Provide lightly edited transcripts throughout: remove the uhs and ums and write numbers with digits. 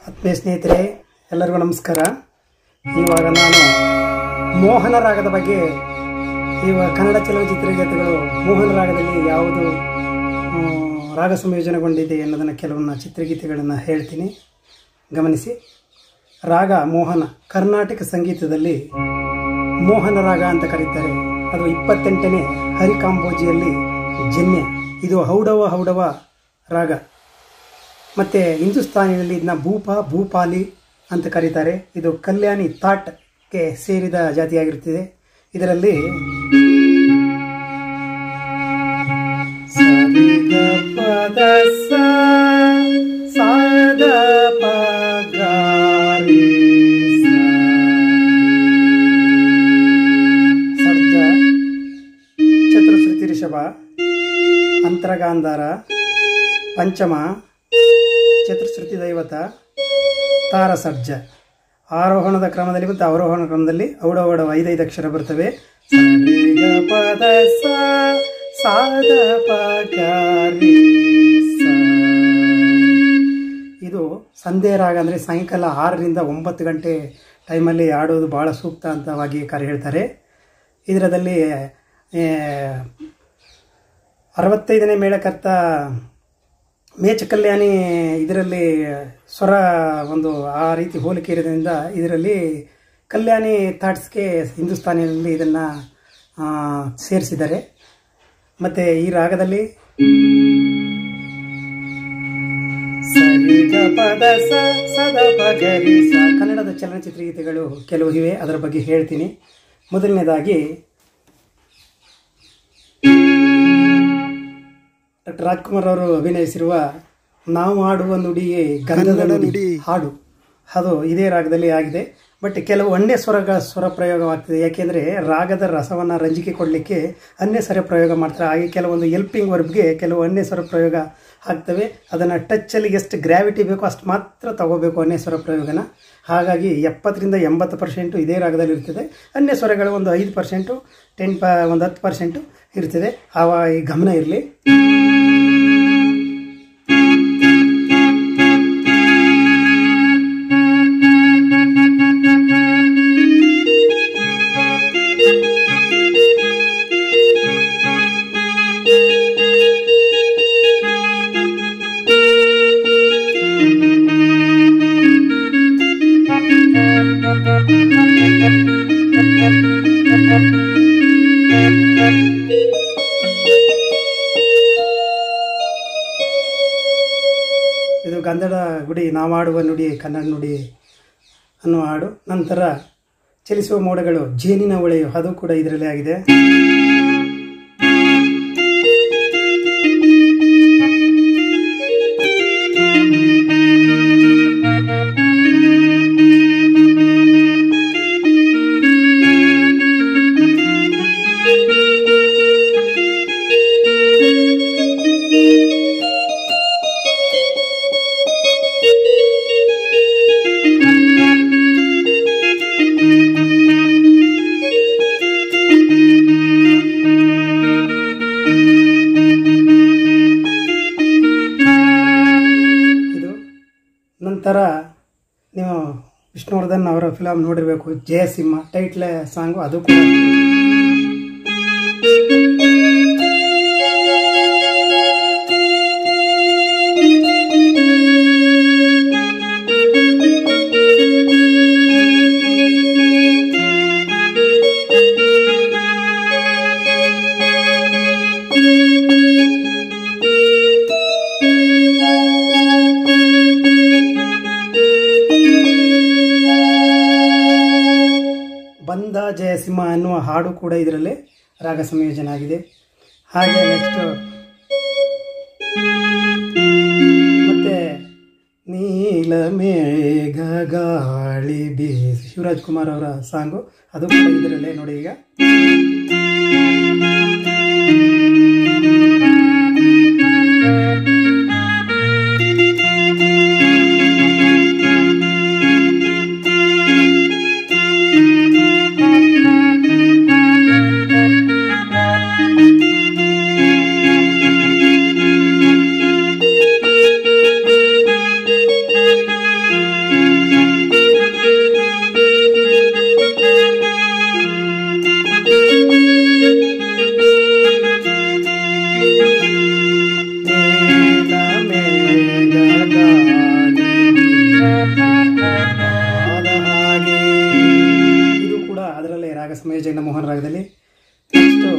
ಆತ್ಮೀಯ ಸ್ನೇಹಿತರೆ, ಎಲ್ಲರಿಗೂ ನಮಸ್ಕಾರ. ಇವಾಗ ನಾನು ಮೋಹನ ರಾಗದ ಬಗ್ಗೆ, ಇವಾಗ ಕನ್ನಡ ಚಲನಚಿತ್ರಗೀತೆಗಳು ಮೋಹನ ರಾಗದಲ್ಲಿ ಯಾವುದು ರಾಗ ಸಂಯೋಜನೆಗೊಂಡಿದೆ ಅನ್ನೋದನ್ನು ಕೆಲವನ್ನ ಚಿತ್ರಗೀತೆಗಳನ್ನು ಹೇಳ್ತೀನಿ, ಗಮನಿಸಿ. ರಾಗ ಮೋಹನ ಕರ್ನಾಟಕ ಸಂಗೀತದಲ್ಲಿ ಮೋಹನ ರಾಗ ಅಂತ ಕರೀತಾರೆ. ಅದು 28ನೇ ಹರಿಕಾಂಬೋಜಿಯಲ್ಲಿ ಜನ್ಯ. ಇದು ಹೌಡವ ರಾಗ. ಮತ್ತು ಹಿಂದೂಸ್ತಾನಿಯಲ್ಲಿ ಇದನ್ನ ಭೂಪಾಲಿ ಅಂತ ಕರೀತಾರೆ. ಇದು ಕಲ್ಯಾಣಿ ತಾಟ್ಗೆ ಸೇರಿದ ಜಾತಿಯಾಗಿರುತ್ತದೆ. ಇದರಲ್ಲಿ ಸರ್ಜ, ಚತುಶ್ರುತಿ ರಿಷಭ, ಅಂತರಗಾಂಧಾರ, ಪಂಚಮ, ಚತುಶ್ರುತಿ ದೈವತ, ತಾರಸರ್ಜ. ಆರೋಹಣದ ಕ್ರಮದಲ್ಲಿ ಮತ್ತು ಅವರೋಹಣ ಕ್ರಮದಲ್ಲಿ ಔಡವ 5 ಅಕ್ಷರ ಬರ್ತವೆ. ಇದು ಸಂಧ್ಯಾ ರಾಗ. ಅಂದರೆ ಸಾಯಂಕಾಲ 6ರಿಂದ 9 ಗಂಟೆ ಟೈಮಲ್ಲಿ ಆಡೋದು ಭಾಳ ಸೂಕ್ತ ಅಂತವಾಗಿ ಹೇಳ್ತಾರೆ. ಇದರಲ್ಲಿ 65ನೇ ಮೇಳಕರ್ತ ಮೇಚ ಕಲ್ಯಾಣಿ. ಇದರಲ್ಲಿ ಸ್ವರ ಒಂದು ಆ ರೀತಿ ಹೋಲಿಕೆ ಇರೋದ್ರಿಂದ ಇದರಲ್ಲಿ ಕಲ್ಯಾಣಿ ಥಾಟ್ಸ್ಗೆ ಹಿಂದೂಸ್ತಾನಿಯಲ್ಲಿ ಇದನ್ನು ಸೇರಿಸಿದ್ದಾರೆ. ಮತ್ತು ಈ ರಾಗದಲ್ಲಿ ಕನ್ನಡದ ಚಲನಚಿತ್ರ ಗೀತೆಗಳು ಕೆಲವು ಇವೆ, ಅದರ ಬಗ್ಗೆ ಹೇಳ್ತೀನಿ. ಮೊದಲನೇದಾಗಿ ಡಾಕ್ಟರ್ ರಾಜ್ಕುಮಾರ್ ಅವರು ಅಭಿನಯಿಸಿರುವ ನಾವು ಆಡುವ ನುಡಿಯೇ ಗಂಧದ ನುಡಿ ಹಾಡು, ಅದು ಇದೇ ರಾಗದಲ್ಲಿ ಆಗಿದೆ. ಬಟ್ ಕೆಲವು ಅನ್ಯ ಸ್ವರ ಪ್ರಯೋಗವಾಗ್ತದೆ. ಯಾಕೆಂದರೆ ರಾಗದ ರಸವನ್ನು ರಂಜಿಕೆ ಕೊಡಲಿಕ್ಕೆ ಅನ್ಯ ಸ್ವರ ಪ್ರಯೋಗ ಮಾಡ್ತಾರೆ. ಹಾಗೆ ಕೆಲವೊಂದು ಎಲ್ಪಿಂಗ್ ವರ್ಬ್ಗೆ ಕೆಲವು ಅನ್ಯ ಸ್ವರ ಪ್ರಯೋಗ ಆಗ್ತವೆ. ಅದನ್ನು ಟಚ್ಚಲ್ಲಿ ಎಷ್ಟು ಗ್ರಾವಿಟಿ ಬೇಕೋ ಅಷ್ಟು ಮಾತ್ರ ತಗೋಬೇಕು ಅನ್ಯ ಸ್ವರ ಪ್ರಯೋಗನ. ಹಾಗಾಗಿ 70ರಿಂದ 80% ಇದೇ ರಾಗದಲ್ಲಿ ಇರ್ತದೆ. ಅನ್ಯ ಸ್ವರಗಳು ಒಂದು 5%, ಒಂದು 10% ಇರ್ತದೆ. ಈ ಗಮನ ಇರಲಿ. ಇದು ಗಂಧದ ಗುಡಿ ನಾವಾಡುವ ನುಡಿ ಕನ್ನಡ ನುಡಿ ಅನ್ನುವ ಹಾಡು. ನಂತರ ಚಲಿಸುವ ಮೋಡಗಳು ಜೇನಿನ ಹೊಳೆಯು, ಅದು ಕೂಡ ಇದರಲ್ಲಿ ಆಗಿದೆ. ನಂತರ ನೀವು ವಿಷ್ಣುವರ್ಧನ್ ಅವರ ಫಿಲಮ್ ನೋಡಿರಬೇಕು, ಜಯಸಿಂಹ ಟೈಟ್ಲ್ ಸಾಂಗು, ಅದು ಕೂಡ. ಬಂದ ಜಯಸಿಂಹ ಅನ್ನುವ ಹಾಡು ಕೂಡ ಇದರಲ್ಲಿ ರಾಗ ಸಂಯೋಜನೆ ಆಗಿದೆ. ಹಾಗೆ ನೆಕ್ಸ್ಟ್ ಮತ್ತೆ ನೀಲ ಮೇಘ ಗಾಳಿ ಬೀಸಿ, ಶಿವರಾಜ್ ಕುಮಾರ್ ಅವರ ಸಾಂಗು, ಅದು ಕೂಡ ಇದರಲ್ಲೇ ನೋಡಿ. ಈಗ ಇನ್ನು ಮೋಹನ್ ರಾಗದಲ್ಲಿ. ನೆಕ್ಸ್ಟು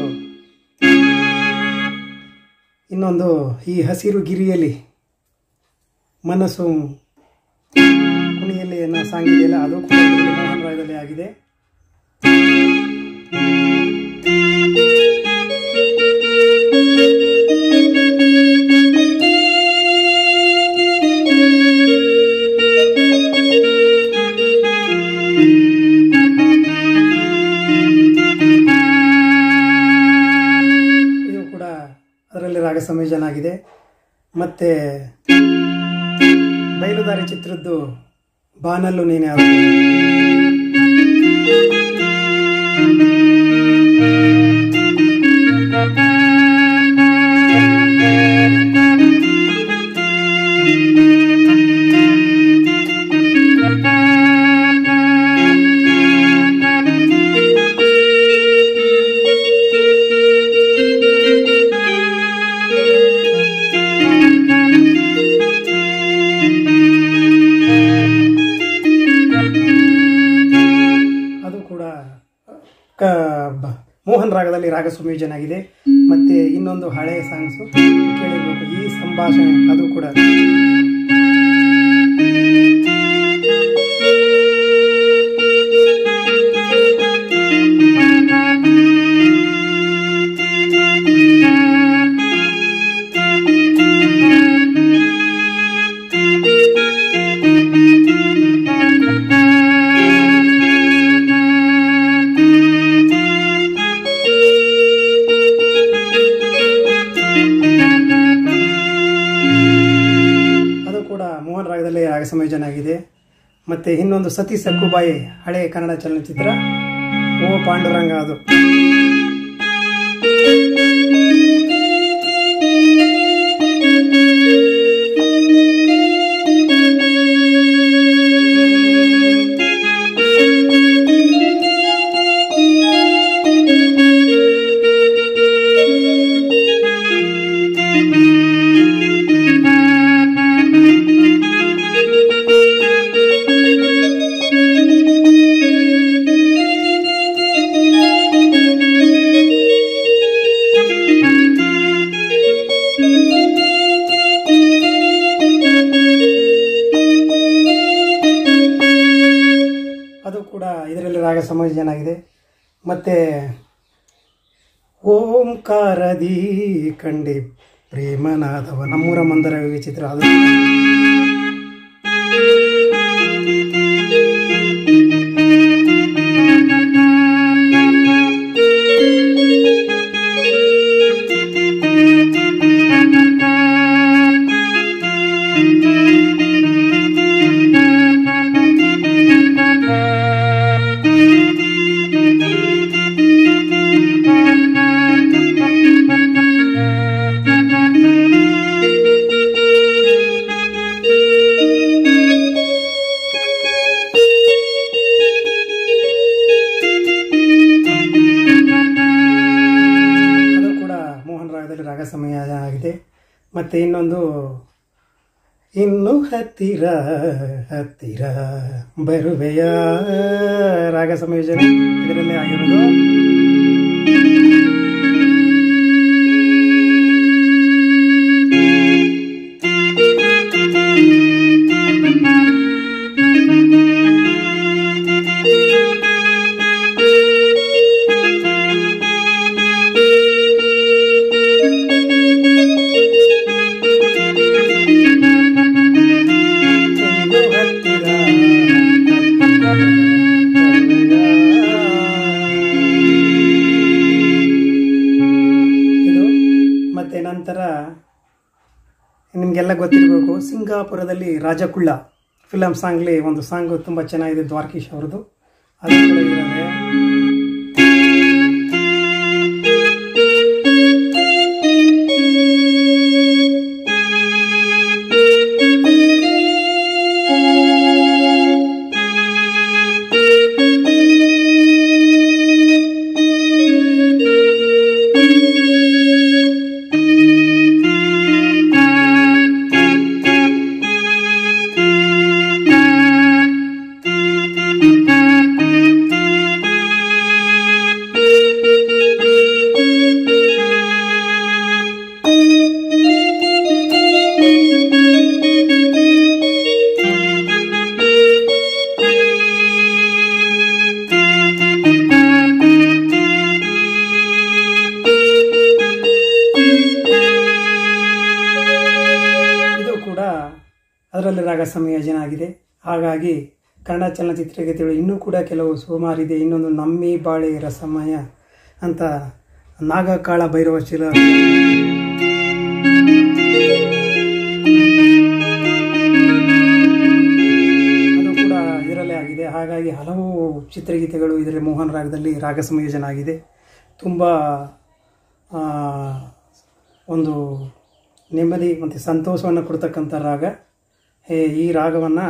ಇನ್ನೊಂದು ಈ ಹಸಿರು ಗಿರಿಯಲ್ಲಿ ಮನಸ್ಸು ಕುಣಿಯಲ್ಲಿ ಅನ್ನೋ ಸಾಂಗ್ ಇದೆಯಲ್ಲ, ಅದು ಕೂಡ ಮೋಹನ್ ರಾಗದಲ್ಲಿ ಆಗಿದೆ. ಇದು ಕೂಡ ಅದರಲ್ಲಿ ರಾಗ ಸಂಯೋಜನೆ ಆಗಿದೆ. ಮತ್ತೆ ಬಯಲುದಾರಿ ಚಿತ್ರದ್ದು ಬಾನಲ್ಲು ನೀನೆ ಅದು ಮೋಹನ್ ರಾಗದಲ್ಲಿ ರಾಗ ಸಂಯೋಜನೆ ಆಗಿದೆ. ಮತ್ತೆ ಇನ್ನೊಂದು ಹಳೆಯ ಸಾಂಗ್ಸು ಕೇಳಿರ್ಬೇಕು, ಈ ಸಂಭಾಷಣೆ, ಅದು ಕೂಡ ಮೋಹನ್ ರಾಗದಲ್ಲಿ ರಾಗ ಸಂಯೋಜನೆ ಆಗಿದೆ. ಮತ್ತೆ ಇನ್ನೊಂದು ಸತಿ ಸಕ್ಕುಬಾಯಿ ಹಳೆಯ ಕನ್ನಡ ಚಲನಚಿತ್ರ, ಓ ಪಾಂಡುರಂಗ, ಅದು ಕೂಡ ಇದರಲ್ಲಿ ರಾಗ ಸಂಯೋಜನೆ ಆಗಿದೆ. ಮತ್ತೆ ಓಂಕಾರದಿ ಕಂಡೆ ಪ್ರೇಮನಾದವ, ನಮ್ಮೂರ ಮಂದರ ಚಿತ್ರ, ಅದು ರಾಗ ಸಂಯೋಜನೆ ಆಗಿದೆ. ಮತ್ತು ಇನ್ನೊಂದು ಇನ್ನು ಹತ್ತಿರ ಹತ್ತಿರ ಬರುವೆಯ ರಾಗ ಸಂಯೋಜನೆ ಇದರಲ್ಲಿ ಆಗಿರೋದು. ಮತ್ತು ನಂತರ ನಿಮಗೆಲ್ಲ ಗೊತ್ತಿರಬೇಕು, ಸಿಂಗಾಪುರದಲ್ಲಿ ರಾಜಕುಳ್ಳ ಫಿಲಮ್ ಸಾಂಗ್ಲಿ ಒಂದು ಸಾಂಗು ತುಂಬ ಚೆನ್ನಾಗಿದೆ, ದ್ವಾರಕೀಶ್ ಅವ್ರದ್ದು, ಅದು ಕೂಡ ಇದ್ದಾರೆ. ಅದರಲ್ಲಿ ರಾಗ ಸಂಯೋಜನೆ ಆಗಿದೆ. ಹಾಗಾಗಿ ಕನ್ನಡ ಚಲನಚಿತ್ರಗೀತೆಗಳು ಇನ್ನೂ ಕೂಡ ಕೆಲವು ಸುಮಾರಿದೆ. ಇನ್ನೊಂದು ನಮ್ಮಿ ಬಾಳೆ ರಸಮಯ ಅಂತ ನಾಗಕಾಳ ಭೈರವ ಶಿಲ ಅದು ಕೂಡ ಇದರಲ್ಲೇ ಆಗಿದೆ. ಹಾಗಾಗಿ ಹಲವು ಚಿತ್ರಗೀತೆಗಳು ಇದರಲ್ಲಿ ಮೋಹನ ರಾಗದಲ್ಲಿ ರಾಗ ಸಂಯೋಜನೆ ಆಗಿದೆ. ತುಂಬ ಒಂದು ನೆಮ್ಮದಿ ಮತ್ತು ಸಂತೋಷವನ್ನು ಕೊಡ್ತಕ್ಕಂಥ ರಾಗ. ಈ ರಾಗವನ್ನು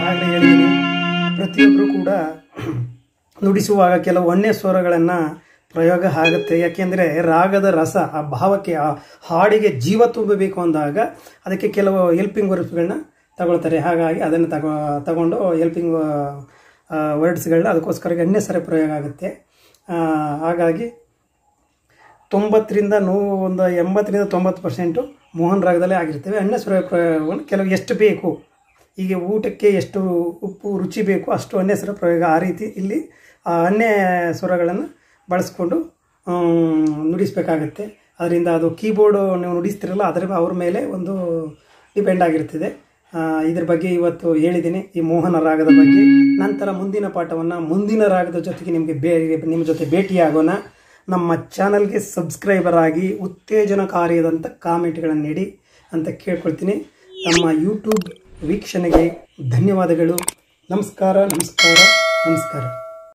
ಹಾಗೆ ಹೇಳಿದ್ದೀನಿ, ಪ್ರತಿಯೊಬ್ಬರು ಕೂಡ ನುಡಿಸುವಾಗ ಕೆಲವು ಅನ್ಯ ಸ್ವರಗಳನ್ನು ಪ್ರಯೋಗ ಆಗುತ್ತೆ. ಯಾಕೆಂದರೆ ರಾಗದ ರಸ ಆ ಭಾವಕ್ಕೆ ಆ ಹಾಡಿಗೆ ಜೀವ ತುಂಬಬೇಕು ಅಂದಾಗ ಅದಕ್ಕೆ ಕೆಲವು ಹೆಲ್ಪಿಂಗ್ ವರ್ಡ್ಸ್ಗಳನ್ನ ತಗೊಳ್ತಾರೆ. ಹಾಗಾಗಿ ಅದನ್ನು ತಗೊಂಡು ಹೆಲ್ಪಿಂಗ್ ವರ್ಡ್ಸ್ಗಳನ್ನ ಅದಕ್ಕೋಸ್ಕರ ಅನ್ಯ ಸ್ವರ ಪ್ರಯೋಗ ಆಗುತ್ತೆ. ಹಾಗಾಗಿ 80-90% ಮೋಹನ ರಾಗದಲ್ಲೇ ಆಗಿರ್ತವೆ. ಅನ್ಯ ಸ್ವರ ಪ್ರಯೋಗವನ್ನು ಕೆಲವು ಎಷ್ಟು ಬೇಕು, ಈಗ ಊಟಕ್ಕೆ ಎಷ್ಟು ಉಪ್ಪು ರುಚಿ ಬೇಕು ಅಷ್ಟು ಅನ್ಯ ಸ್ವರ ಪ್ರಯೋಗ, ಆ ರೀತಿ ಇಲ್ಲಿ ಅನ್ಯ ಸ್ವರಗಳನ್ನು ಬಳಸ್ಕೊಂಡು ನುಡಿಸಬೇಕಾಗತ್ತೆ. ಅದರಿಂದ ಅದು ಕೀಬೋರ್ಡು ನೀವು ನುಡಿಸ್ತಿರಲ್ಲ ಅವ್ರ ಮೇಲೆ ಒಂದು ಡಿಪೆಂಡ್ ಆಗಿರ್ತದೆ. ಇದ್ರ ಬಗ್ಗೆ ಇವತ್ತು ಹೇಳಿದ್ದೀನಿ, ಈ ಮೋಹನ ರಾಗದ ಬಗ್ಗೆ. ನಂತರ ಮುಂದಿನ ಪಾಠವನ್ನು ಮುಂದಿನ ರಾಗದ ಜೊತೆಗೆ ನಿಮ್ಮ ಜೊತೆ ಭೇಟಿಯಾಗೋಣ. ನಮ್ಮ ಚಾನಲ್ಗೆ ಸಬ್ಸ್ಕ್ರೈಬರ್ ಆಗಿ ಉತ್ತೇಜನಕಾರಿಯಾದಂಥ ಕಾಮೆಂಟ್ಗಳನ್ನು ನೀಡಿ ಅಂತ ಕೇಳ್ಕೊಳ್ತೀನಿ. ನಮ್ಮ ಯೂಟ್ಯೂಬ್ ವೀಕ್ಷಣೆಗೆ ಧನ್ಯವಾದಗಳು. ನಮಸ್ಕಾರ.